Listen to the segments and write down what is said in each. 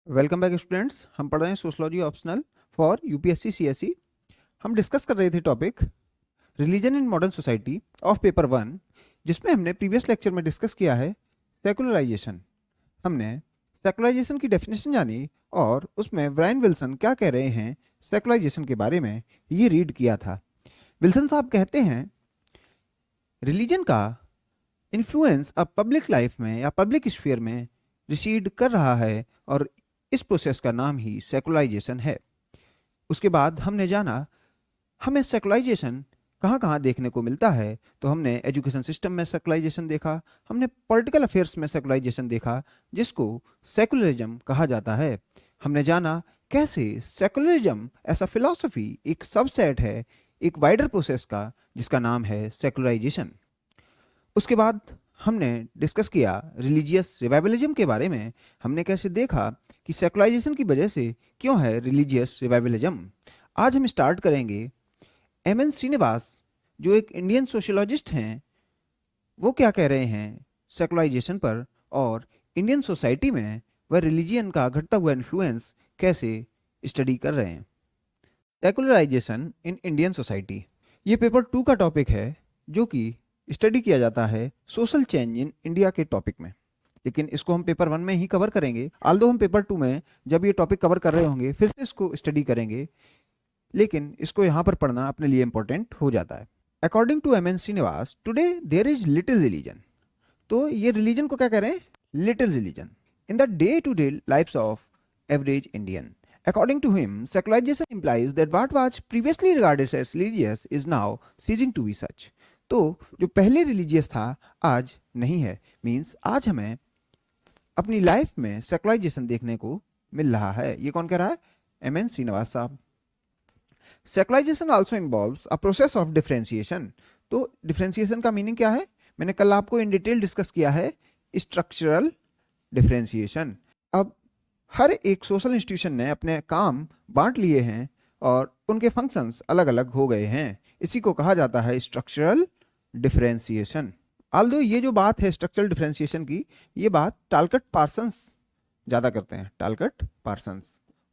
Welcome back students. हम पढ़ रहे हैं sociology optional for UPSC CSE. हम डिस्कस कर रहे थे topic religion in modern society of paper 1, जिसमें हमने प्रीवियस लेक्चर में डिस्कस किया है सेकुलराइजेशन। हमने सेकुलराइजेशन की डेफिनेशन जानी और उसमें ब्रायन विल्सन क्या कह रहे हैं सेकुलराइजेशन के बारे में ये रीड किया था। विल्सन साहब कहते हैं रिलीजन का इन्फ्लुएंस अब पब्लिक लाइफ में या पब्लिक स्फीयर में रिसीड कर रहा है और इस प्रोसेस का नाम ही सेकुलराइजेशन है। उसके बाद हमने जाना हमें सेकुलराइजेशन कहाँ कहाँ देखने को मिलता है। तो हमने एजुकेशन सिस्टम में सेकुलराइजेशन देखा, हमने पॉलिटिकल अफेयर्स में सेकुलराइजेशन देखा जिसको सेकुलरिज्म कहा जाता है। हमने जाना कैसे सेकुलरिज्म ऐसा फिलॉसफी एक सबसेट है एक वाइडर प्रोसेस का जिसका नाम है सेकुलराइजेशन। उसके बाद हमने डिस्कस किया रिलीजियस रिवाइवलिज्म के बारे में। हमने कैसे देखा कि सेकुलराइजेशन की वजह से क्यों है रिलीजियस रिवाइवलिज्म। आज हम स्टार्ट करेंगे एम.एन. श्रीनिवास जो एक इंडियन सोशियोलॉजिस्ट हैं, वो क्या कह रहे हैं सेकुलराइजेशन पर और इंडियन सोसाइटी में वह रिलीजियन का घटता हुआ इन्फ्लुएंस कैसे स्टडी कर रहे हैं। सेकुलराइजेशन इन इंडियन सोसाइटी ये पेपर 2 का टॉपिक है जो कि स्टडी किया जाता है सोशल चेंज इन इंडिया के टॉपिक में, लेकिन इसको हम पेपर 1 में ही कवर करेंगे। आल्दो हम पेपर 2 में जब ये टॉपिक कवर कर रहे होंगे फिर से इसको स्टडी करेंगे, लेकिन इसको यहाँ पर पढ़ना अपने लिए इंपॉर्टेंट हो जाता है। According to M N. Srinivas today there is little religion. तो ये रिलीजन को क्या कह रहे हैं, little religion in the day to day lifes of average Indian. According to him, secularization implies that what was previously regarded as religious is now ceasing to be such. तो जो पहले रिलीजियस था आज नहीं है, मीन्स आज हमें अपनी लाइफ में सेकुलराइजेशन देखने को मिल रहा है। ये कौन कह रहा है, एम.एन. श्रीनिवास साहब। Secularisation also involves a process of differentiation. तो डिफरेंशिएशन का मीनिंग क्या है, मैंने कल आपको इन डिटेल डिस्कस किया है, स्ट्रक्चरल डिफरेंशिएशन। अब हर एक सोशल इंस्टीट्यूशन ने अपने काम बांट लिए हैं और उनके फंक्शंस अलग अलग हो गए हैं, इसी को कहा जाता है स्ट्रक्चरल डिफरेंशिएशन। आल्दो ये जो बात है स्ट्रक्चरल डिफरेंशिएशन की, ये बात टालकट पार्सन्स ज़्यादा करते हैं, टालकट पार्सन्स,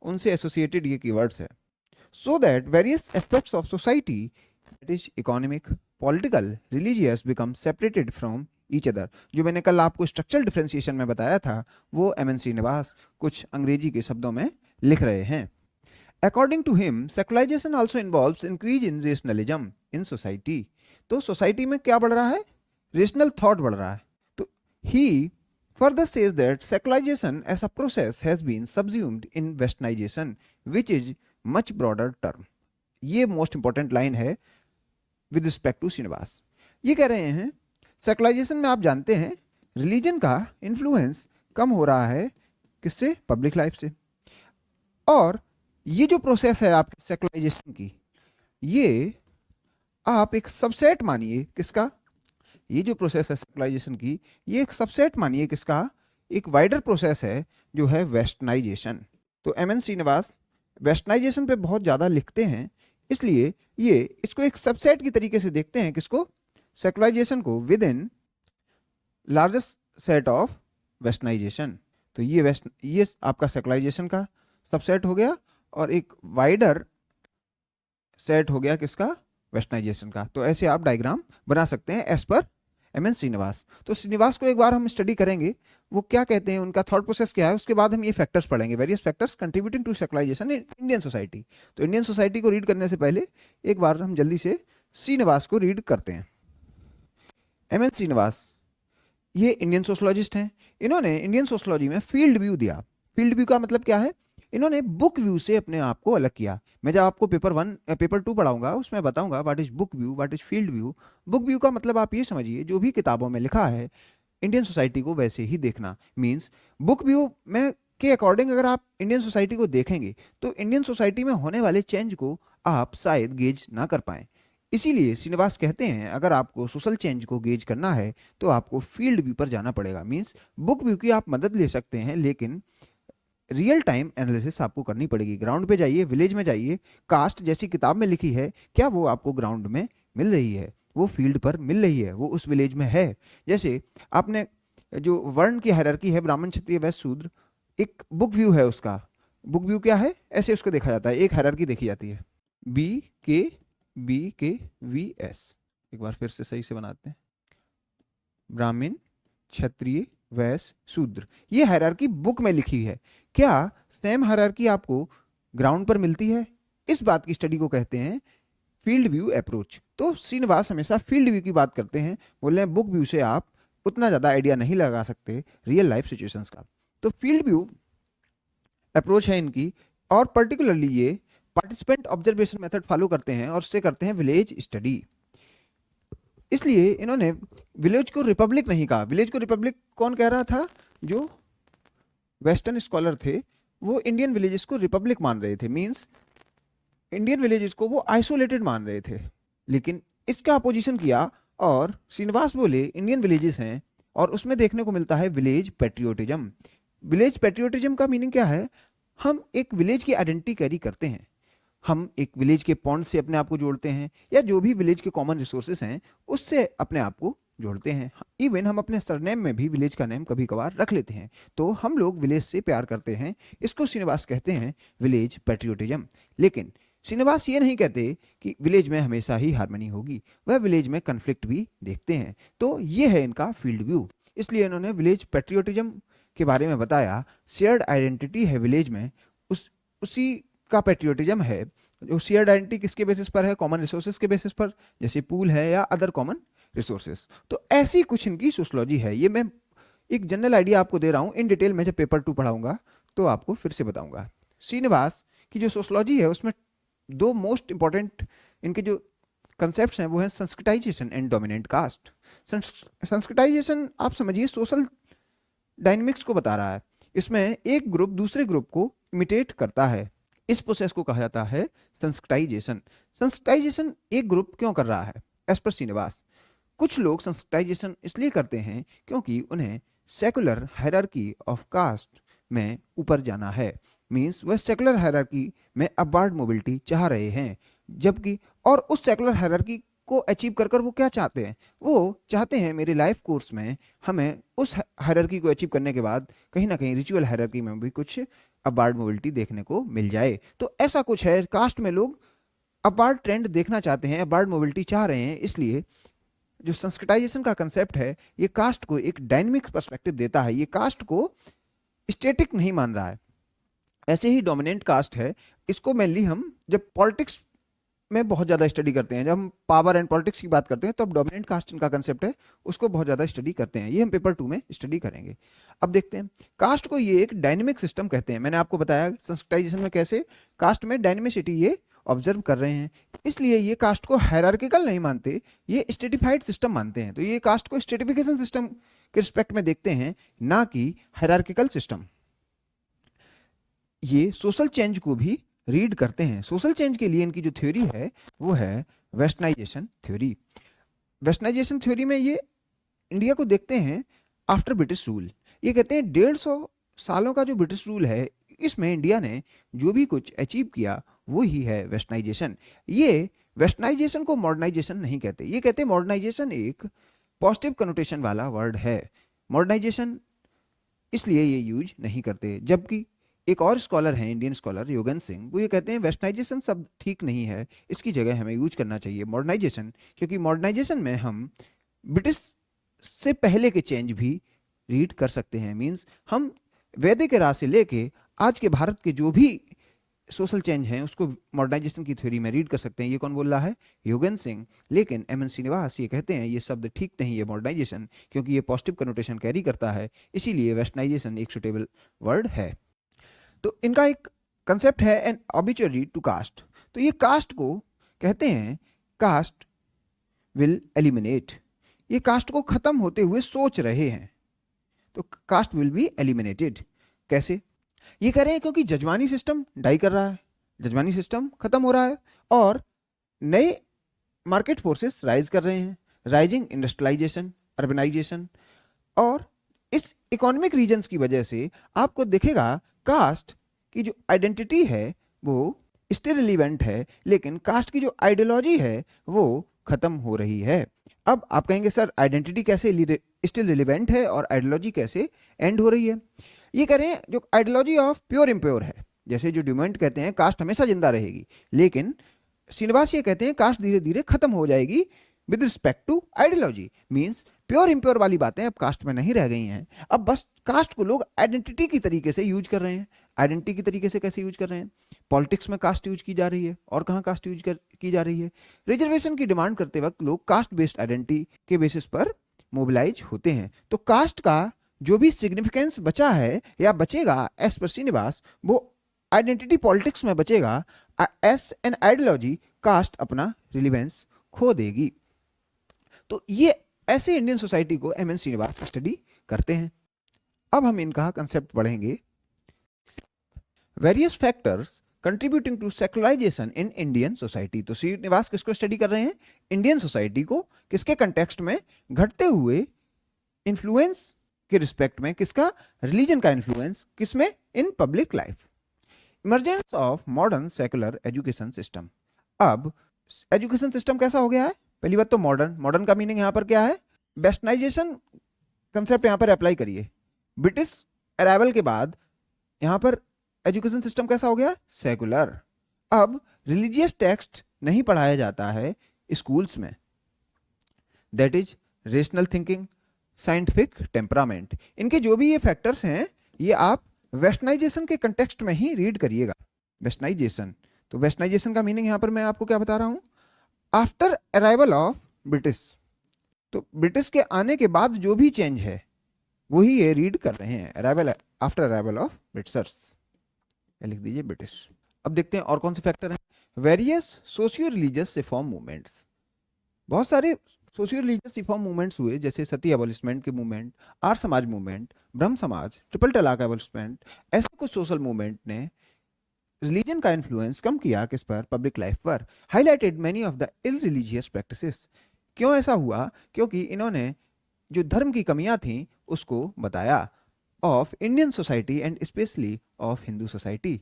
उनसे एसोसिएटेड ये कीवर्ड्स है। So that various aspects of society that is economic, political, religious become separated from each other. जो मैंने कल आपको स्ट्रक्चरल डिफरेंशिएशन में बताया था वो एम.एन. श्रीनिवास कुछ अंग्रेजी के शब्दों में लिख रहे हैं। According to him secularisation also involves increase in rationalism in society. तो सोसाइटी में क्या बढ़ रहा है, रेशनल थॉट बढ़ रहा है। तो ही further says that secularization as a process has been subsumed in westernization which is much broader term। ये मोस्ट इंपॉर्टेंट लाइन है विद रिस्पेक्ट टू श्रीनिवास। ये कह रहे हैं सेकुलराइजेशन में आप जानते हैं रिलीजन का इन्फ्लुएंस कम हो रहा है, किससे, पब्लिक लाइफ से। और ये जो प्रोसेस है आपकी सेकुलराइजेशन की, ये आप एक सबसेट मानिए किसका, ये जो प्रोसेस है सेकुलराइजेशन की ये एक सबसेट मानिए किसका, एक वाइडर प्रोसेस है जो है वेस्टर्नाइजेशन। तो एम.एन. श्रीनिवास वेस्टर्नाइजेशन पे बहुत ज़्यादा लिखते हैं, इसलिए ये इसको एक सबसेट की तरीके से देखते हैं, किसको, सेकुलराइजेशन को, within largest set of westernisation. तो ये आपका सेकुलराइजेशन का सबसेट हो गया और एक वाइडर सेट हो गया किसका, वेस्टर्नाइजेशन का। तो ऐसे आप डायग्राम बना सकते हैं एज पर एम.एन. श्रीनिवास। तो श्रीनिवास को एक बार हम स्टडी करेंगे, वो क्या कहते हैं, उनका थॉट प्रोसेस क्या है, उसके बाद हम ये फैक्टर्स पढ़ेंगे, various factors contributing to secularisation in Indian society. तो इंडियन सोसाइटी को रीड करने से पहले एक बार हम जल्दी से श्रीनिवास को रीड करते हैं। एम.एन. श्रीनिवास ये इंडियन सोशोलॉजिस्ट हैं। इन्होंने इंडियन सोशोलॉजी में फील्ड व्यू दिया। फील्ड व्यू का मतलब क्या है, इन्होंने बुक व्यू से अपने आप को अलग किया। मैं जब आपको पेपर 2 पढ़ाऊंगा उसमें बताऊंगा what is book view, what is field view. Book view का मतलब आप ये समझिए जो भी किताबों में लिखा है इंडियन सोसाइटी को वैसे ही देखना। मीन्स बुक व्यू में के अकॉर्डिंग अगर आप इंडियन सोसाइटी को देखेंगे तो इंडियन सोसाइटी में होने वाले चेंज को आप शायद गेज ना कर पाएं। इसीलिए श्रीनिवास कहते हैं अगर आपको सोशल चेंज को गेज करना है तो आपको फील्ड व्यू पर जाना पड़ेगा। मीन्स बुक व्यू की आप मदद ले सकते हैं, लेकिन रियल टाइम एनालिसिस आपको करनी पड़ेगी। ग्राउंड पे जाइए, विलेज में जाइए, कास्ट जैसी किताब में लिखी है क्या वो आपको ग्राउंड में मिल रही है, वो फील्ड पर मिल रही है, वो उस विलेज में है। जैसे आपने जो वर्ण की हायरार्की है ब्राह्मण क्षत्रिय वैश्य शूद्र, एक बुक व्यू है उसका। बुक व्यू क्या है, ऐसे उसको देखा जाता है, एक हायरार्की देखी जाती है, BK VS। एक बार फिर से सही से बनाते हैं, ब्राह्मण, क्षत्रिय, वैश्य, शूद्र। ये हायरार्की बुक में लिखी है। क्या सेम हायरार्की आपको ग्राउंड पर मिलती है? इस बात की स्टडी को कहते हैं फील्ड व्यू अप्रोच। तो श्रीनिवास हमेशा फील्ड व्यू की बात करते हैं, बोल रहे हैं बुक व्यू से आप उतना ज़्यादा आइडिया नहीं लगा सकते रियल लाइफ सिचुएशंस का। तो फील्ड व्यू अप्रोच है इनकी, और पर्टिकुलरली ये पार्टिसिपेंट ऑब्जर्वेशन मेथड फॉलो करते हैं और उससे करते हैं विलेज स्टडी। इसलिए इन्होंने विलेज को रिपब्लिक नहीं कहा। विलेज को रिपब्लिक कौन कह रहा था? जो वेस्टर्न स्कॉलर थे वो इंडियन विलेजेस को रिपब्लिक मान रहे थे, मींस इंडियन विलेजेस को वो आइसोलेटेड मान रहे थे। लेकिन इसका अपोजिशन किया और श्रीनिवास बोले इंडियन विलेजेस हैं और उसमें देखने को मिलता है विलेज पेट्रियोटिज्म। विलेज पेट्रियोटिज्म का मीनिंग क्या है? हम एक विलेज की आइडेंटिटी कैरी करते हैं, हम एक विलेज के पॉन्ड से अपने आप को जोड़ते हैं, या जो भी विलेज के कॉमन रिसोर्सेस हैं उससे अपने आप को जोड़ते हैं। इवन हम अपने सरनेम में भी विलेज का नेम कभी कभार रख लेते हैं। तो हम लोग विलेज से प्यार करते हैं, इसको श्रीनिवास कहते हैं विलेज पेट्रियोटिज्म। लेकिन श्रीनिवास ये नहीं कहते कि विलेज में हमेशा ही हार्मनी होगी, वह विलेज में कन्फ्लिक्ट भी देखते हैं। तो ये है इनका फील्ड व्यू। इसलिए इन्होंने विलेज पेट्रियोटिज्म के बारे में बताया, शेयर्ड आइडेंटिटी है विलेज में, उसी का पेट्रियोटिज्म है। जो शेयर्ड आइडेंटिटी किसके बेसिस पर है? कॉमन रिसोर्सेज के बेसिस पर, जैसे पूल है या अदर कॉमन रिसोर्सेज। तो ऐसी कुछ इनकी सोशलॉजी है। ये मैं एक जनरल आइडिया आपको दे रहा हूँ, इन डिटेल में जब पेपर 2 पढ़ाऊंगा तो आपको फिर से बताऊंगा। श्रीनिवास की जो सोशलॉजी है उसमें दो मोस्ट इंपॉर्टेंट इनके जो कंसेप्ट हैं वो है Sanskritisation and dominant caste. Sanskritisation आप समझिए सोशल डायनेमिक्स को बता रहा है। इसमें एक ग्रुप दूसरे ग्रुप को इमिटेट करता है, इस प्रोसेस को कहा जाता है संस्कृताइजेशन। संस्कृताइजेशन एक ग्रुप क्यों कर रहा है? एज पर श्रीनिवास, कुछ लोग संस्कृताइजेशन इसलिए करते हैं क्योंकि उन्हें सेकुलर हायरार्की ऑफ कास्ट में ऊपर जाना है, मींस वह सेकुलर हायरार्की में अपवार्ड मोबिलिटी चाह रहे हैं। जबकि और उस सेकुलर हायरार्की को अचीव कर वो क्या चाहते हैं? वो चाहते हैं मेरे लाइफ कोर्स में हमें उस हायरार्की को अचीव करने के बाद कहीं ना कहीं रिचुअल हायरार्की में भी कुछ अपवार्ड मोबिलिटी देखने को मिल जाए। तो ऐसा कुछ है, कास्ट में लोग अपवार्ड ट्रेंड देखना चाहते हैं, अपवार्ड मोबिलिटी चाह रहे हैं। इसलिए जो संस्कृताइजेशन का कंसेप्ट है ये कास्ट को एक डायनेमिक पर्सपेक्टिव देता है, ये कास्ट को स्टैटिक नहीं मान रहा है। ऐसे ही डोमिनेंट कास्ट है, इसको मेनली हम जब पॉलिटिक्स में बहुत ज़्यादा स्टडी करते हैं, जब हम पावर एंड पॉलिटिक्स की बात करते हैं तो अब डोमिनेंट कास्ट इनका कंसेप्ट है उसको बहुत ज़्यादा स्टडी करते हैं। ये हम पेपर 2 में स्टडी करेंगे। अब देखते हैं कास्ट को ये एक डायनेमिक सिस्टम कहते हैं। मैंने आपको बताया संस्कृताइजेशन में कैसे कास्ट में डायनेमिसिटी ये ऑब्जर्व कर रहे हैं, इसलिए ये कास्ट को हायरार्किकल नहीं मानते, ये स्ट्रेटिफाइड सिस्टम मानते हैं। तो ये कास्ट को स्ट्रेटिफिकेशन सिस्टम के रिस्पेक्ट में देखते हैं, ना कि हायरार्किकल सिस्टम। ये सोशल चेंज को भी रीड करते हैं। सोशल चेंज के लिए इनकी जो थ्योरी है वो है वेस्टर्नाइजेशन थ्योरी। वेस्टर्नाइजेशन थ्योरी में ये इंडिया को देखते हैं आफ्टर ब्रिटिश रूल। ये कहते हैं 150 सालों का जो ब्रिटिश रूल है इसमें इंडिया ने जो भी कुछ अचीव किया वो ही है वेस्टर्नाइजेशन। ये वेस्टर्नाइजेशन को मॉडर्नाइजेशन नहीं कहते, ये कहते हैं मॉडर्नाइजेशन एक पॉजिटिव कनोटेशन वाला वर्ड है, मॉडर्नाइजेशन इसलिए ये यूज नहीं करते। जबकि एक और स्कॉलर हैं इंडियन स्कॉलर योगेन सिंह, वो ये कहते हैं वेस्टर्नाइजेशन शब्द ठीक नहीं है, इसकी जगह हमें यूज करना चाहिए मॉडर्नाइजेशन, क्योंकि मॉडर्नाइजेशन में हम ब्रिटिश से पहले के चेंज भी रीड कर सकते हैं। मींस हम वैदिक एरा से लेके आज के भारत के जो भी सोशल चेंज हैं उसको मॉडर्नाइजेशन की थ्योरी में रीड कर सकते हैं। ये कौन बोल रहा है? योगेन सिंह। लेकिन एम एन श्रीनिवास ये कहते हैं ये शब्द ठीक नहीं है मॉडर्नाइजेशन, क्योंकि ये पॉजिटिव कनोटेशन कैरी करता है, इसीलिए वेस्टर्नाइजेशन एक सुटेबल वर्ड है। तो इनका एक कंसेप्ट है एन ऑबिचुअरी टू कास्ट। तो ये कास्ट को कहते हैं कास्ट विल एलिमिनेट, ये कास्ट को खत्म होते हुए सोच रहे हैं। तो कास्ट विल बी एलिमिनेटेड कैसे? ये कह रहे हैं क्योंकि जजमानी सिस्टम डाई कर रहा है, जजमानी सिस्टम खत्म हो रहा है और नए मार्केट फोर्सेस राइज कर रहे हैं, राइजिंग इंडस्ट्रियलाइजेशन, अर्बनाइजेशन, और इस इकोनॉमिक रीजन्स की वजह से आपको दिखेगा कास्ट की जो आइडेंटिटी है वो स्टिल रिलीवेंट है, लेकिन कास्ट की जो आइडियोलॉजी है वो खत्म हो रही है। अब आप कहेंगे सर आइडेंटिटी कैसे स्टिल रिलीवेंट है और आइडियोलॉजी कैसे एंड हो रही है? ये कह रहे हैं जो आइडियोलॉजी ऑफ प्योर इम्प्योर है, जैसे जो ड्यूमेंट कहते हैं कास्ट हमेशा जिंदा रहेगी, लेकिन श्रीनिवास ये कहते हैं कास्ट धीरे धीरे खत्म हो जाएगी with respect to ideology. Means pure impure वाली बातें अब कास्ट में नहीं रह गई हैं, अब बस कास्ट को लोग आइडेंटिटी की तरीके से यूज कर रहे हैं। आइडेंटिटी की तरीके से कैसे यूज कर रहे हैं? पॉलिटिक्स में कास्ट यूज की जा रही है, और कहाँ कास्ट यूज की जा रही है? रिजर्वेशन की डिमांड करते वक्त लोग कास्ट बेस्ड आइडेंटिटी के बेसिस पर मोबिलाइज होते हैं। तो कास्ट का जो भी सिग्निफिकेंस बचा है या बचेगा एज पर श्रीनिवास, वो आइडेंटिटी पॉलिटिक्स में बचेगा। एस एन आइडियोलॉजी कास्ट अपना रिलीवेंस खो देगी। तो ये ऐसे इंडियन सोसाइटी को एम एन श्रीनिवास स्टडी करते हैं। अब हम इनका कंसेप्ट पढ़ेंगे। Various factors contributing to secularisation in Indian society. तो श्रीनिवास किसको स्टडी कर रहे हैं? इंडियन सोसाइटी को। किसके कंटेक्स्ट में? घटते हुए इन्फ्लुएंस के रिस्पेक्ट में। किसका? रिलीजन का इन्फ्लुएंस किसमें? In public life. Emergence of modern secular education system. अब एजुकेशन सिस्टम कैसा हो गया है? पहली बात तो मॉडर्न। मॉडर्न का मीनिंग यहां पर क्या है? वेस्टर्नाइजेशन कंसेप्ट यहां पर अप्लाई करिए। ब्रिटिश अराइवल के बाद यहां पर एजुकेशन सिस्टम कैसा हो गया? सेकुलर। अब रिलीजियस टेक्स्ट नहीं पढ़ाया जाता है स्कूल्स में। That is rational thinking, scientific temperament. इनके जो भी ये फैक्टर्स हैं ये आप वेस्टर्नाइजेशन के कंटेक्स्ट में ही रीड करिएगा। वेस्टर्नाइजेशन, तो वेस्टर्नाइजेशन का मीनिंग यहां पर मैं आपको क्या बता रहा हूं? After arrival of British. तो ब्रिटिश के आने के बाद जो भी चेंज है वही ये रीड कर रहे हैं। Arrival, after arrival of Britishers, लिख दीजिए ब्रिटिश। अब देखते हैं और कौन से फैक्टर हैं। Various socio religious reform movements. बहुत सारे सोशियो रिलीजियस रिफॉर्म मूवमेंट्स हुए, जैसे सती एबॉलिशमेंट के मूवमेंट, आर्य समाज मूवमेंट, ब्रह्म समाज, ट्रिपल तलाक एबॉलिशमेंट। ऐसे कुछ सोशल मूवमेंट ने रिलीजन का इन्फ्लुएंस कम किया किस पर? पब्लिक लाइफ पर। Highlighted many of the irreligious practices. क्यों ऐसा हुआ? क्योंकि इन्होंने जो धर्म की कमियां थी उसको बताया। Of Indian society and specially of Hindu society.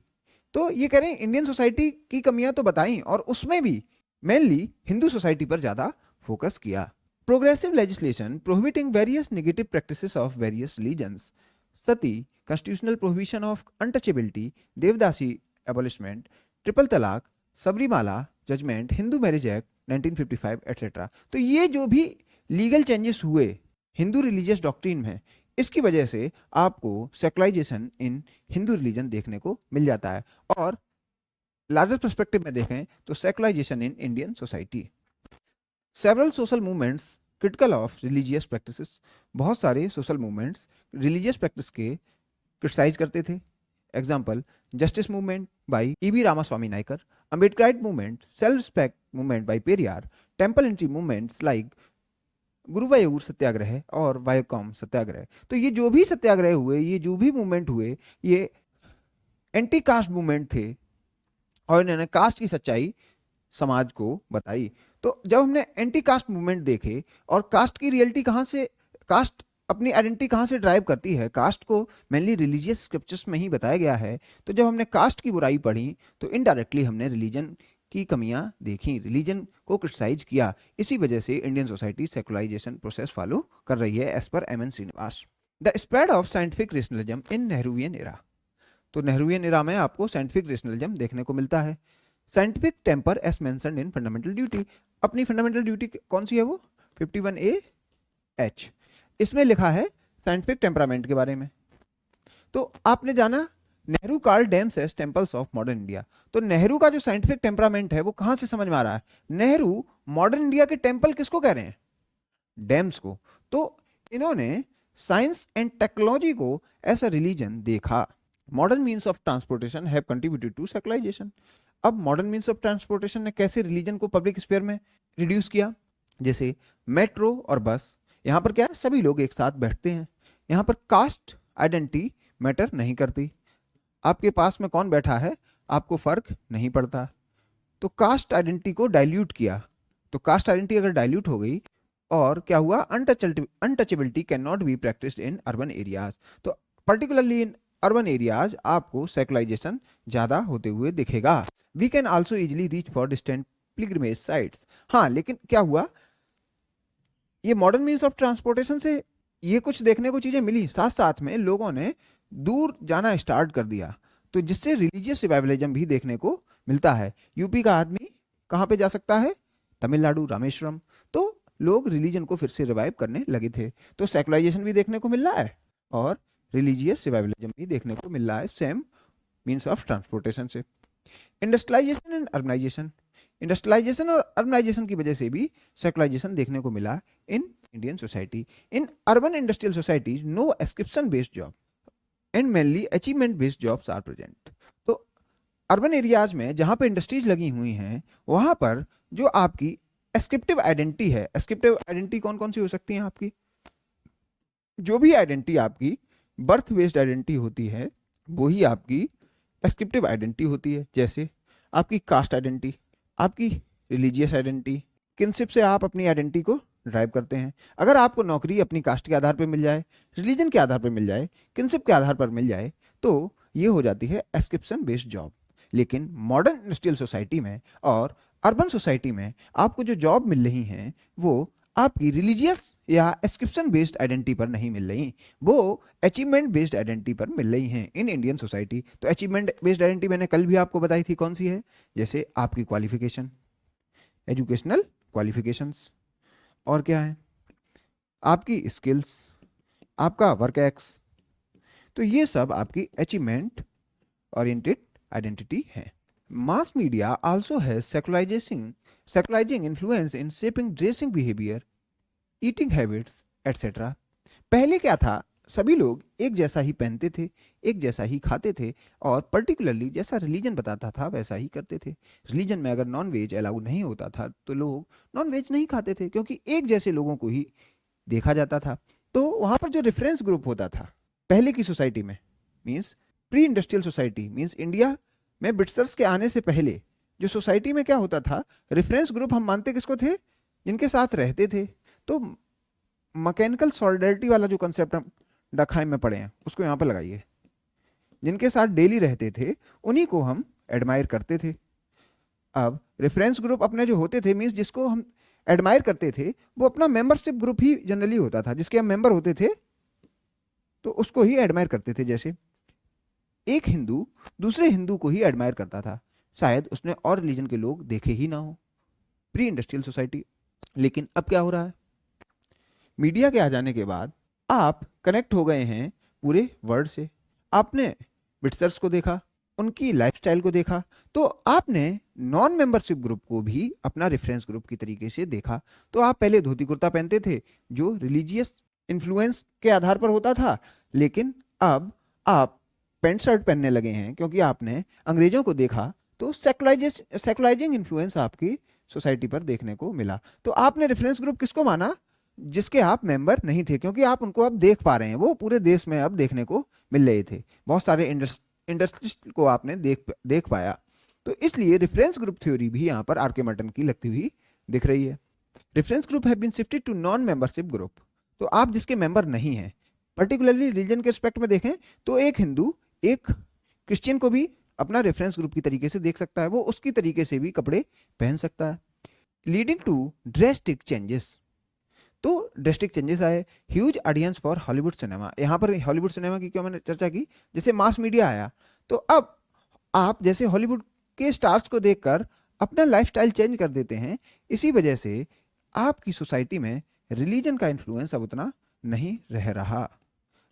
तो ये कह रहे हैं इंडियन सोसाइटी की कमियां तो बताई, और उसमें भी मेनली हिंदू सोसाइटी पर ज्यादा फोकस किया। Progressive legislation prohibiting various negative practices of various religions. Sati, constitutional prohibition of untouchability, devadasi abolishment, triple talaq, Sabarimala judgement, Hindu marriage act 1955 etcetera. तो ये जो भी लीगल चेंजेस हुए हिंदू रिलीजियस डॉक्ट्रिन में, इसकी वजह से आपको सेकुलराइजेशन इन हिंदू रिलीजन देखने को मिल जाता है। और लार्जर पर्सपेक्टिव में देखें तो secularisation in Indian society. Several social movements critical of religious practices. बहुत सारे सोशल मूवमेंट्स रिलीजियस प्रैक्टिस के क्रिटिसाइज करते थे। Example, justice movement by E V. Ramaswamy Naicker, Ambedkarite movement, self respect movement by Periyar, temple entry movements like Guruvayur satyagraha और वायकॉम सत्याग्रह। तो ये जो भी सत्याग्रह हुए, ये जो भी मूवमेंट हुए, ये एंटी कास्ट मूवमेंट थे और इन्होंने कास्ट की सच्चाई समाज को बताई। तो जब हमने एंटी कास्ट मूवमेंट देखे और कास्ट की रियलिटी कहाँ से, कास्ट अपनी आइडेंटिटी कहाँ से ड्राइव करती है, कास्ट को मेनली रिलीजियस स्क्रिप्चर्स में ही बताया गया है। तो जब हमने कास्ट की बुराई पढ़ी तो इनडायरेक्टली हमने रिलीजन की कमियां देखी, रिलीजन को क्रिटिसाइज किया। इसी वजह से Indian society secularisation process follow कर रही है एज पर M N Srinivas. The spread of scientific rationalism in Nehruvian era. तो नेहरूवियन एरा में आपको साइंटिफिक रेशनलिज्म देखने को मिलता है। Scientific temper as mentioned in fundamental duty. अपनी फंडामेंटल ड्यूटी कौन सी है? वो 51A(H). इसमें लिखा है साइंटिफिक टेम्परामेंट के बारे में। तो आपने जाना Nehru called dams as temples of modern India. तो नेहरू का जो साइंटिफिक टेम्परामेंट है वो कहां से समझ में आ रहा है? नेहरू मॉडर्न इंडिया के टेम्पल किसको कह रहे हैं? डैम्स को। तो इन्होंने साइंस एंड टेक्नोलॉजी को एज अ रिलीजन देखा। Modern means of transportation have contributed to secularisation. अब मॉडर्न मीन्स ऑफ ट्रांसपोर्टेशन ने कैसे रिलीजन को पब्लिक स्फीयर में रिड्यूस किया? जैसे मेट्रो और बस, यहां पर क्या है? सभी लोग एक साथ बैठते हैं। यहां पर कास्ट आइडेंटिटी मैटर नहीं करती। आपके पास में कौन बैठा है आपको फर्क नहीं पड़ता। तो कास्ट आइडेंटिटी को डाइल्यूट किया। तो कास्ट आइडेंटिटी अगर डाइल्यूट हो गई और क्या हुआ? Untouchability can not be practised in urban areas. तो पर्टिकुलरली इन अर्बन एरियाज आपको सेकुलराइजेशन ज्यादा होते हुए दिखेगा। We can also easily reach for distant pilgrimage sites. हाँ, लेकिन क्या हुआ? ये मॉडर्न मीन्स ऑफ ट्रांसपोर्टेशन से ये कुछ देखने को चीजें मिली, साथ साथ में लोगों ने दूर जाना स्टार्ट कर दिया, तो जिससे रिलीजियस रिवाइवलिज्म भी देखने को मिलता है। यूपी का आदमी कहाँ पे जा सकता है? तमिलनाडु, रामेश्वरम। तो लोग रिलीजन को फिर से रिवाइव करने लगे थे। तो सेकुलराइजेशन भी देखने को मिल रहा है और रिलीजियस रिवाइवलिज्म भी देखने को मिल रहा है, सेम मीन्स ऑफ ट्रांसपोर्टेशन से। इंडस्ट्रियलाइजेशन एंड अर्बनाइजेशन, इंडस्ट्रियलाइजेशन और अर्बनाइजेशन की वजह से भी सेकुलराइजेशन देखने को मिला in Indian society. In urban industrial societies no ascription based job and mainly achievement based jobs are present. तो अर्बन एरियाज में जहां पर इंडस्ट्रीज लगी हुई हैं, वहां पर जो आपकी एस्क्रिप्टिव आइडेंटिटी है, एस्क्रिप्टिव आइडेंटिटी कौन कौन सी हो सकती है आपकी? जो भी आइडेंटिटी आपकी बर्थ बेस्ड आइडेंटिटी होती है, वही आपकी एस्क्रिप्टिव आइडेंटिटी होती है। जैसे आपकी कास्ट आइडेंटिटी, आपकी रिलीजियस आइडेंटिटी, किनशिप से आप अपनी आइडेंटिटी को ड्राइव करते हैं। अगर आपको नौकरी अपनी कास्ट के आधार पर मिल जाए, रिलीजन के आधार पर मिल जाए, किनशिप के आधार पर मिल जाए, तो ये हो जाती है एस्क्रिप्शन बेस्ड जॉब। लेकिन मॉडर्न इंडस्ट्रियल सोसाइटी में और अर्बन सोसाइटी में आपको जो जॉब मिल रही हैं, वो आपकी रिलीजियस या एस्क्रिप्शन बेस्ड आइडेंटिटी पर नहीं मिल रही, वो अचीवमेंट बेस्ड आइडेंटिटी पर मिल रही हैं इन इंडियन सोसाइटी। तो अचीवमेंट बेस्ड आइडेंटिटी मैंने कल भी आपको बताई थी, कौन सी है? जैसे आपकी क्वालिफिकेशन, एजुकेशनल क्वालिफिकेशंस, और क्या है? आपकी स्किल्स, आपका वर्क एक्स। तो ये सब आपकी अचीवमेंट ओरिएंटेड आइडेंटिटी है। Mass media also has secularising influence in shaping dressing behaviour, eating habits etcetera. पहले क्या था? सभी लोग एक जैसा ही पहनते थे, एक जैसा ही खाते थे, और पर्टिकुलरली जैसा रिलीजन बताता था वैसा ही करते थे। रिलीजन में अगर नॉन वेज अलाउ नहीं होता था तो लोग नॉन वेज नहीं खाते थे, क्योंकि एक जैसे लोगों को ही देखा जाता था। तो वहां पर जो रेफरेंस ग्रुप होता था पहले की सोसाइटी में, means pre industrial society, means India में ब्रिटिशर्स के आने से पहले जो सोसाइटी में क्या होता था, रेफरेंस ग्रुप हम मानते किसको थे? जिनके साथ रहते थे। तो मैकेनिकल सॉलिडरिटी वाला जो कंसेप्ट हम डखाई में पढ़े हैं, उसको यहाँ पर लगाइए। जिनके साथ डेली रहते थे उन्हीं को हम एडमायर करते थे। अब रेफरेंस ग्रुप अपने जो होते थे, मीन्स जिसको हम एडमायर करते थे, वो अपना मेंबरशिप ग्रुप ही जनरली होता था, जिसके हम मेंबर होते थे तो उसको ही एडमायर करते थे। जैसे एक हिंदू दूसरे हिंदू को ही एडमायर करता था, शायद उसने और रिलीजन के लोग देखे ही ना हो, प्री इंडस्ट्रियल सोसाइटी। लेकिन अब क्या हो रहा है? मीडिया के आ जाने के बाद आप कनेक्ट हो गए हैं पूरे वर्ल्ड से। आपने ब्रिटिशर्स को देखा, उनकी लाइफस्टाइल को देखा, तो आपने नॉन मेंबरशिप ग्रुप को भी अपना रेफरेंस ग्रुप की तरीके से देखा। तो आप पहले धोती कुर्ता पहनते थे जो रिलीजियस इन्फ्लुएंस के आधार पर होता था, लेकिन अब आप पैंट शर्ट पहनने लगे हैं क्योंकि आपने अंग्रेजों को देखा। तो सेकुलराइजिंग इन्फ्लुएंस आपकी सोसाइटी पर देखने को मिला। तो आपने रेफरेंस ग्रुप किसको माना? जिसके आप मेंबर नहीं थे, क्योंकि आप उनको अब देख पा रहे हैं, वो पूरे देश में अब देखने को मिल रहे थे। बहुत सारे इंडस्ट्रिस्ट को आपने देख पाया। तो इसलिए रेफरेंस ग्रुप थ्योरी भी यहाँ पर आर के मर्टन की लगती हुई दिख रही है। Reference group have been shifted to non membership group. तो आप जिसके मेंबर नहीं हैं, पर्टिकुलरली रिलीजन के रिस्पेक्ट में देखें तो एक हिंदू एक क्रिश्चियन को भी अपना रेफरेंस ग्रुप की तरीके से देख सकता है, वो उसकी तरीके से भी कपड़े पहन सकता है, लीडिंग टू ड्रेस्टिक चेंजेस। तो ड्रेस्टिक चेंजेस आए, huge audience for Hollywood cinema. यहाँ पर हॉलीवुड सिनेमा की क्यों मैंने चर्चा की? जैसे मास मीडिया आया, तो अब आप जैसे हॉलीवुड के स्टार्स को देखकर अपना लाइफस्टाइल चेंज कर देते हैं। इसी वजह से आपकी सोसाइटी में रिलीजन का इन्फ्लुएंस अब उतना नहीं रह रहा।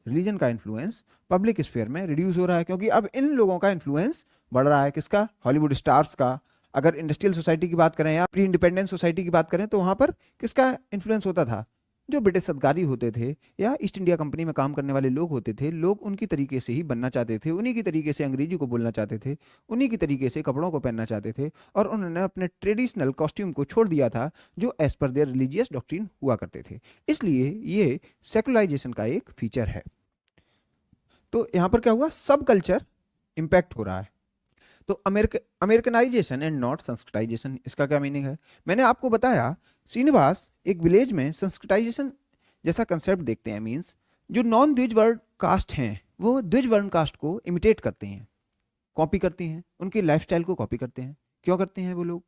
रिलीजन का इन्फ्लुएंस पब्लिक स्फीयर में रिड्यूस हो रहा है, क्योंकि अब इन लोगों का इन्फ्लुएंस बढ़ रहा है। किसका? हॉलीवुड स्टार्स का। अगर इंडस्ट्रियल सोसाइटी की बात करें या प्री इंडिपेंडेंस सोसाइटी की बात करें, तो वहां पर किसका इन्फ्लुएंस होता था? जो ब्रिटिश सत्कारी होते थे या ईस्ट इंडिया कंपनी में काम करने वाले लोग होते थे, लोग उनकी तरीके से ही बनना चाहते थे, उन्हीं की तरीके से अंग्रेजी को बोलना चाहते थे, उन्हीं की तरीके से कपड़ों को पहनना चाहते थे, और उन्होंने अपने ट्रेडिशनल कॉस्ट्यूम को छोड़ दिया था जो as per there religious doctrine हुआ करते थे। इसलिए ये सेकुलराइजेशन का एक फीचर है। तो यहाँ पर क्या हुआ? सब कल्चर इंपैक्ट हो रहा है। तो अमेरिकनाइजेशन एंड नॉट संस्कृताइजेशन, इसका क्या मीनिंग है? मैंने आपको बताया श्रीनिवास एक विलेज में संस्कृताइजेशन जैसा कंसेप्ट देखते हैं। मींस जो नॉन द्विज वर्ण कास्ट हैं वो द्विज वर्ण कास्ट को इमिटेट करते हैं, कॉपी करते हैं, उनकी लाइफस्टाइल को कॉपी करते हैं। क्यों करते हैं वो लोग?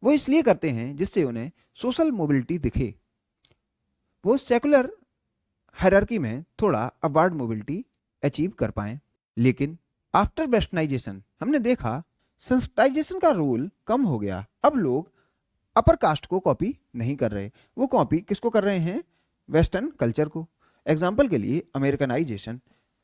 वो इसलिए करते हैं जिससे उन्हें सोशल मोबिलिटी दिखे। वो सेकुलर हायरार्की में थोड़ा अपवार्ड मोबिलिटी अचीव कर पाए। लेकिन आफ्टर वेस्टर्नाइजेशन हमने देखा संस्कृताइजेशन का रोल कम हो गया। अब लोग अपर कास्ट को कॉपी नहीं कर रहे, वो कॉपी किसको कर रहे हैं? वेस्टर्न कल्चर को। एग्जाम्पल के लिए अमेरिकनाइजेशन,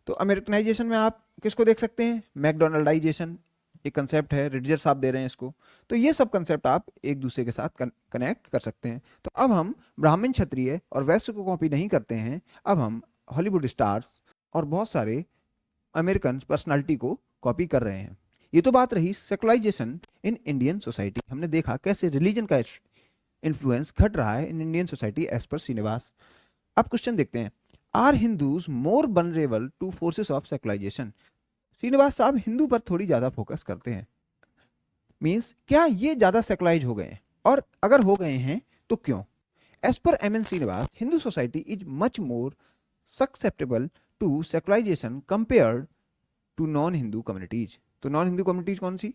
तो अमेरिकनाइजेशन में आप किसको देख सकते हैं? मैकडोनल्डाइजेशन एक कंसेप्ट है, रिडजर साहब दे रहे हैं इसको। तो ये सब कंसेप्ट आप एक दूसरे के साथ कनेक्ट कर सकते हैं। तो अब हम ब्राह्मण, क्षत्रिय और वैश्य को कॉपी नहीं करते हैं, अब हम हॉलीवुड स्टार्स और बहुत सारे अमेरिकन पर्सनालिटी को कॉपी कर रहे हैं। ये तो बात रही सेकुलराइजेशन इन इंडियन सोसाइटी। हमने देखा कैसे रिलीजन का इन्फ्लुएंस घट रहा है इन Indian society as per Srinivas. अब क्वेश्चन देखते हैं, are Hindus more vulnerable to forces of secularisation? Srinivas साहब हिंदू पर थोड़ी ज्यादा फोकस करते हैं, मींस क्या ये ज्यादा सेकुलराइज हो गए हैं, और अगर हो गए हैं तो क्यों? एज पर M N Srinivas, Hindu society is much more susceptible to secularisation compared to non Hindu communities. तो नॉन हिंदू कम्युनिटीज कौन सी?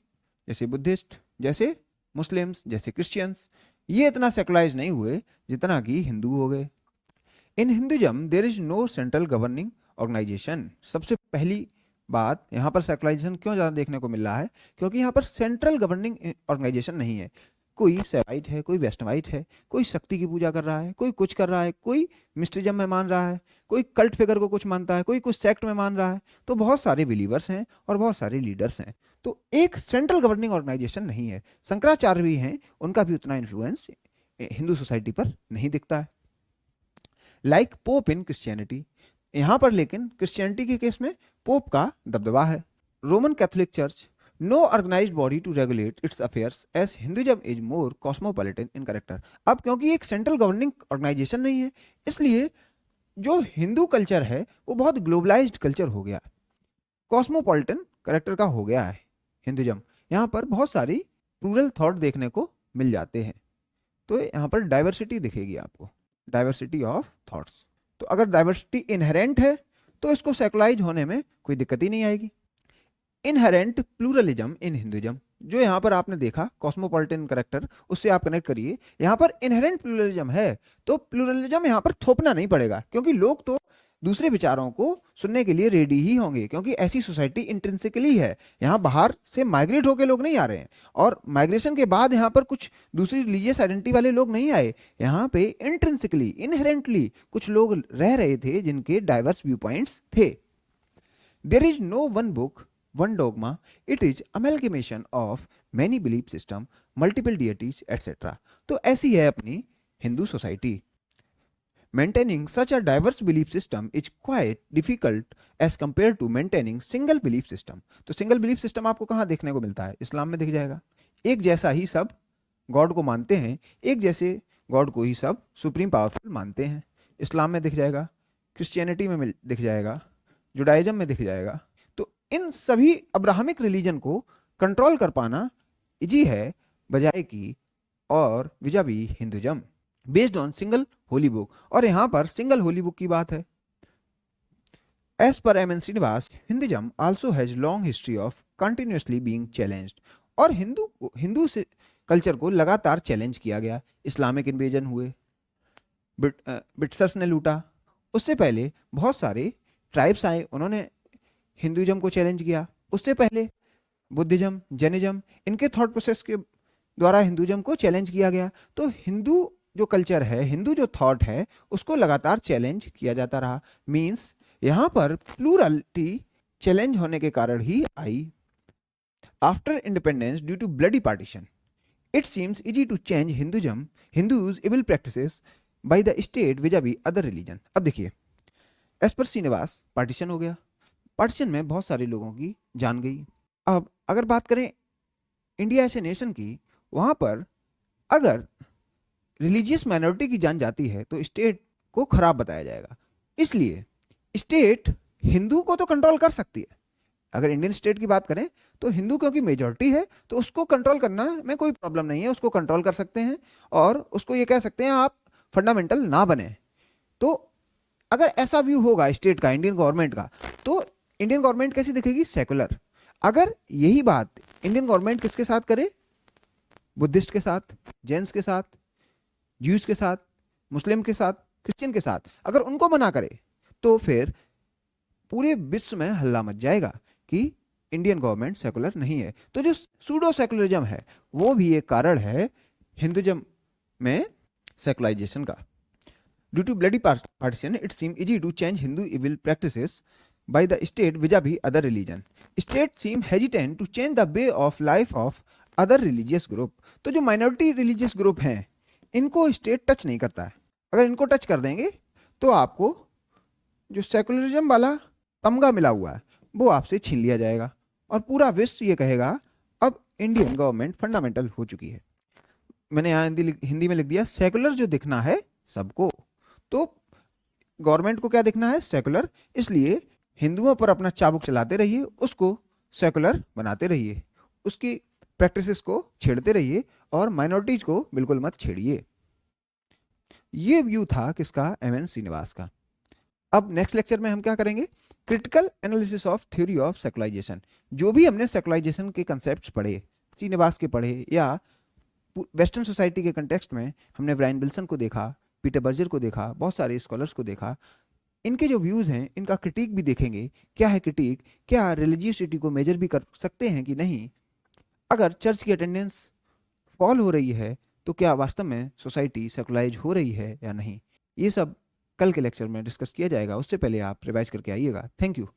जैसे बुद्धिस्ट, जैसे मुस्लिम्स, जैसे क्रिश्चियंस, ये इतना सेकुलराइज नहीं हुए जितना कि हिंदू हो गए। In Hinduism there is no central governing organisation. सबसे पहली बात, यहाँ पर सेकुलराइजेशन क्यों ज़्यादा देखने को मिल रहा है? क्योंकि यहाँ पर सेंट्रल गवर्निंग ऑर्गेनाइजेशन नहीं है। कोई सेवाइट है, कोई वैष्णवाइट है, कोई शक्ति की पूजा कर रहा है, कोई कुछ कर रहा है, कोई मिस्टिज्म में मान रहा है, कोई कल्ट फिगर को कुछ मानता है, कोई कुछ सेक्ट में मान रहा है। तो बहुत सारे बिलीवर्स हैं और बहुत सारे लीडर्स हैं, तो एक सेंट्रल गवर्निंग ऑर्गेनाइजेशन नहीं है। शंकराचार्य भी हैं, उनका भी उतना इन्फ्लुएंस हिंदू सोसाइटी पर नहीं दिखता है। लाइक पोप इन क्रिश्चियनिटी, यहाँ पर लेकिन क्रिश्चियनिटी के केस में पोप का दबदबा है। Roman Catholic church, no organised body to regulate its affairs as Hinduism is more cosmopolitan in character. अब क्योंकि एक सेंट्रल गवर्निंग ऑर्गेनाइजेशन नहीं है, इसलिए जो हिंदू कल्चर है वो बहुत ग्लोबलाइज्ड कल्चर हो गया, कॉस्मोपॉलिटन कैरेक्टर का हो गया है हिंदुइज्म। यहाँ पर बहुत सारी प्लूरल थॉट देखने को मिल जाते हैं, तो यहाँ पर डाइवर्सिटी दिखेगी आपको, डाइवर्सिटी ऑफ थॉट्स। तो अगर डाइवर्सिटी इनहेरेंट है तो इसको सेकुलराइज होने में कोई दिक्कत ही नहीं आएगी। इनहेरेंट प्लूरलिज्म इन हिंदुइज्म, जो यहाँ पर आपने देखा कॉस्मोपॉलिटन कैरेक्टर, उससे आप कनेक्ट करिए। यहाँ पर इनहेरेंट प्लूरलिज्म है तो प्लूरलिज्म यहाँ पर थोपना नहीं पड़ेगा, क्योंकि लोग तो दूसरे विचारों को सुनने के लिए रेडी ही होंगे, क्योंकि ऐसी सोसाइटी इंट्रिंसिकली है। यहाँ बाहर से माइग्रेट होकर लोग नहीं आ रहे हैं, और माइग्रेशन के बाद यहाँ पर कुछ दूसरी रिलीजियस आइडेंटिटी वाले लोग नहीं आए। यहाँ पे इंट्रिंसिकली, इनहेरेंटली कुछ लोग रह रहे थे जिनके डाइवर्स व्यू पॉइंट्स थे। There is no one book, one dogma, it is amalgamation of many belief system, multiple deities, etc. तो ऐसी है अपनी Hindu society. Maintaining such a diverse belief system is quite difficult as compared to maintaining single belief system. तो single belief system आपको कहाँ देखने को मिलता है? इस्लाम में दिख जाएगा। एक जैसा ही सब गॉड को मानते हैं, एक जैसे गॉड को ही सब सुप्रीम पावरफुल मानते हैं। इस्लाम में दिख जाएगा, क्रिश्चियनिटी में दिख जाएगा, जुडाइज्म में दिख जाएगा। इन सभी अब्राहमिक रिलीजन को कंट्रोल कर पाना इजी है बजाय की और vis a vis Hinduism based on single holy book. और यहां पर सिंगल होली बुक की बात है। एज पर M N Srinivas, Hinduism also has long history of continuously being challenged. और हिंदू से कल्चर को लगातार चैलेंज किया गया। इस्लामिक इन्वेजन हुए, ब्रिटिशर्स ने लूटा, उससे पहले बहुत सारे ट्राइब्स आए, उन्होंने हिंदुइज्म को चैलेंज किया। उससे पहले बुद्धिज्म, जैनिज्म, इनके थॉट प्रोसेस के द्वारा हिंदुइज्म को चैलेंज किया गया। तो हिंदू जो कल्चर है, हिंदू जो थॉट है, उसको लगातार चैलेंज किया जाता रहा। मींस यहाँ पर प्लूरलिटी चैलेंज होने के कारण ही आई। After independence due to bloody partition, it seems easy to change Hinduism, Hindus evil practices by the state vis a vis other religion. अब देखिए, एज पर श्रीनिवास पार्टीशन हो गया, पार्टीशन में बहुत सारे लोगों की जान गई। अब अगर बात करें इंडिया ऐसे नेशन की, वहां पर अगर रिलीजियस माइनॉरिटी की जान जाती है तो स्टेट को खराब बताया जाएगा। इसलिए स्टेट हिंदू को तो कंट्रोल कर सकती है। अगर इंडियन स्टेट की बात करें तो हिंदू क्योंकि मेजॉरिटी है तो उसको कंट्रोल करना में कोई प्रॉब्लम नहीं है, उसको कंट्रोल कर सकते हैं और उसको ये कह सकते हैं आप फंडामेंटल ना बने। तो अगर ऐसा व्यू होगा स्टेट का, इंडियन गवर्नमेंट का, तो इंडियन गवर्नमेंट कैसी दिखेगी? सेकुलर। अगर यही बात इंडियन गवर्नमेंट किसके साथ करे? बुद्धिस्ट के साथ, जैन्स के साथ, ज्यूज के साथ, मुस्लिम के साथ, क्रिश्चियन के साथ, अगर उनको मना करे तो फिर पूरे विश्व में हल्ला मच जाएगा कि इंडियन गवर्नमेंट सेकुलर नहीं है। तो जो सूडो सेकुलरिज्म है वो भी एक कारण है हिंदुइज्म में सेकुलराइजेशन का। Due to bloody partition it seem easy to change Hindu evil practices by the state vis-a-vis other religion. State seem hesitant to change the way of life of other religious group. तो जो minority religious group हैं इनको state touch नहीं करता है। अगर इनको touch कर देंगे तो आपको जो सेकुलरिज्म वाला तमगा मिला हुआ है वो आपसे छीन लिया जाएगा और पूरा विश्व ये कहेगा अब इंडियन गवर्नमेंट फंडामेंटल हो चुकी है। मैंने यहाँ हिंदी में लिख दिया सेकुलर जो दिखना है सबको, तो गवर्नमेंट को क्या दिखना है? सेकुलर। इसलिए हिंदुओं पर अपना चाबुक चलाते रहिए, उसको सेकुलर बनाते रहिए, उसकी प्रैक्टिसेस को छेड़ते रहिए और माइनॉरिटीज को बिल्कुल मत छेड़िए। ये व्यू था किसका? एमएन श्रीनिवास का। अब नेक्स्ट लेक्चर में हम क्या करेंगे? Critical analysis of theory of secularisation. जो भी हमने सेकुलराइजेशन के कंसेप्ट पढ़े, श्रीनिवास के पढ़े या वेस्टर्न सोसाइटी के कंटेक्स्ट में हमने ब्रायन विल्सन को देखा, पीटर बर्जर को देखा, बहुत सारे स्कॉलर्स को देखा, इनके जो व्यूज़ हैं इनका क्रिटिक भी देखेंगे। क्या है क्रिटिक? क्या रिलीजियसिटी को मेजर भी कर सकते हैं कि नहीं? अगर चर्च की अटेंडेंस फॉल हो रही है तो क्या वास्तव में सोसाइटी सेकुलराइज हो रही है या नहीं? ये सब कल के लेक्चर में डिस्कस किया जाएगा। उससे पहले आप रिवाइज करके आइएगा। Thank you.